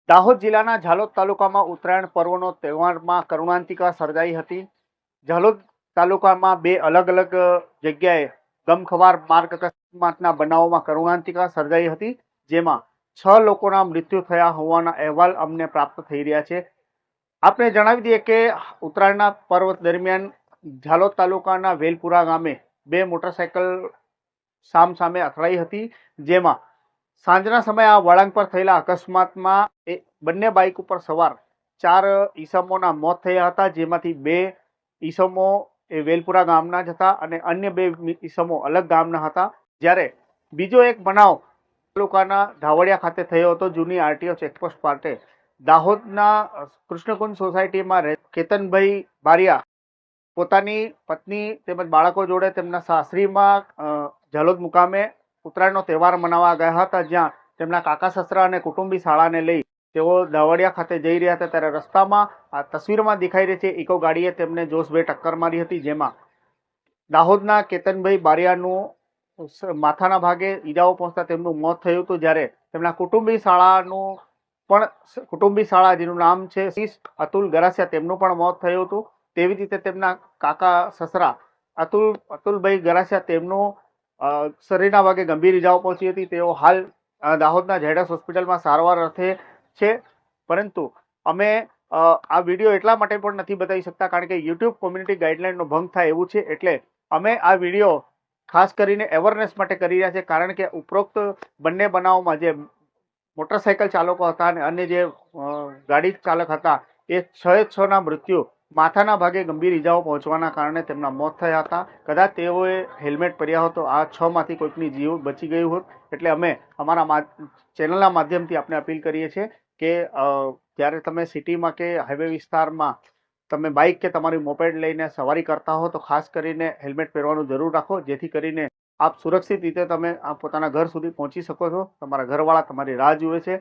દાહોદ જિલ્લાના ઝાલોદ તાલુકામાં ઉત્તરાયણ પર્વનો તહેવારમાં કરુણાંતિકા સર્જાઈ હતી। ઝાલોદ તાલુકામાં બે અલગ અલગ જગ્યાએ ગમખ્વાર માર્ગ અકસ્માતના બનાવોમાં કરુણાંતિકા સર્જાઈ હતી, જેમાં 6 લોકોના મૃત્યુ થયા હોવાના અહેવાલ અમને પ્રાપ્ત થઈ રહ્યા છે। આપણે જણાવી દઈએ કે ઉત્તરાયણના પર્વ દરમિયાન ઝાલોદ તાલુકાના વેલપુરા ગામે બે મોટરસાયકલ સામસામે અથડાઈ હતી, જેમાં સાંજના સમયે આ વળાંક પર થયેલા અકસ્માતમાં બંને બાઇક ઉપર સવાર 4 ઈસમોના મોત થયા હતા, જેમાંથી 2 ઈસમો એ વેલપુરા ગામના જ હતા અને અન્ય 2 ઈસમો અલગ ગામના હતા। જ્યારે બીજો એક બનાવ તાલુકાના ધાવડિયા ખાતે થયો હતો। જૂની આરટીઓ ચેકપોસ્ટ પાસે દાહોદના કૃષ્ણકુંજ સોસાયટીમાં કેતનભાઈ બારિયા પોતાની પત્ની તેમજ બાળકો જોડે તેમના સાસરીમાં ઝાલોદ મુકામે ઉત્તરાયણનો તહેવાર મનાવવા ગયા હતા, જ્યાં તેમના કાકા સસરા અને કુટુંબી શાળાને લઈ તેઓ દાવડિયા ખાતે જઈ રહ્યા હતા। ત્યારે રસ્તામાં આ તસવીરમાં દેખાઈ રહી છે ઇકો ગાડીએ તેમને જોશભેર ટક્કર મારી હતી, જેમાં દાહોદના કેતનભાઈ બારિયાનું માથાના ભાગે ઈજાઓ પહોંચતા તેમનું મોત થયું હતું। જ્યારે તેમના કુટુંબી શાળા જેનું નામ છે અતુલ ગરાસિયા, તેમનું પણ મોત થયું હતું। તેવી રીતે તેમના કાકા સસરા અતુલભાઈ ગરાસિયા તેમનું શરીરના ભાગે ગંભીર ઈજાઓ પહોંચી હતી। તેઓ હાલ દાહોદના ઝાયડસ હોસ્પિટલમાં સારવાર અર્થે છે, પરંતુ અમે આ વિડીયો એટલા માટે પણ નથી બતાવી શકતા કારણ કે યુટ્યુબ કોમ્યુનિટી ગાઈડલાઈનનો ભંગ થાય એવું છે, એટલે અમે આ વિડીયો ખાસ કરીને અવેરનેસ માટે કરી રહ્યા છે। કારણ કે ઉપરોક્ત બંને બનાવોમાં જે મોટરસાયકલ ચાલકો હતા અને અન્ય જે ગાડી ચાલક હતા એ 6 મૃત્યુ માથાના ભાગે ગંભીર ઈજાઓ પહોંચવાના કારણે તેમના મોત થયા હતા। કદાચ તેઓએ હેલ્મેટ પહેર્યા હોત તો આ 6માંથી કોઈકની જીવ બચી ગયું હોત। એટલે અમે અમારા ચેનલના માધ્યમથી આપને અપીલ કરીએ છીએ કે જ્યારે તમે સિટીમાં કે હાઈવે વિસ્તારમાં તમે બાઇક કે તમારી મોપેડ લઈને સવારી કરતા હો તો ખાસ કરીને હેલ્મેટ પહેરવાનું જરૂર રાખો, જેથી કરીને આપ સુરક્ષિત રીતે તમે પોતાના ઘર સુધી પહોંચી શકો છો। તમારા ઘરવાળા તમારી રાહ જુએ છે।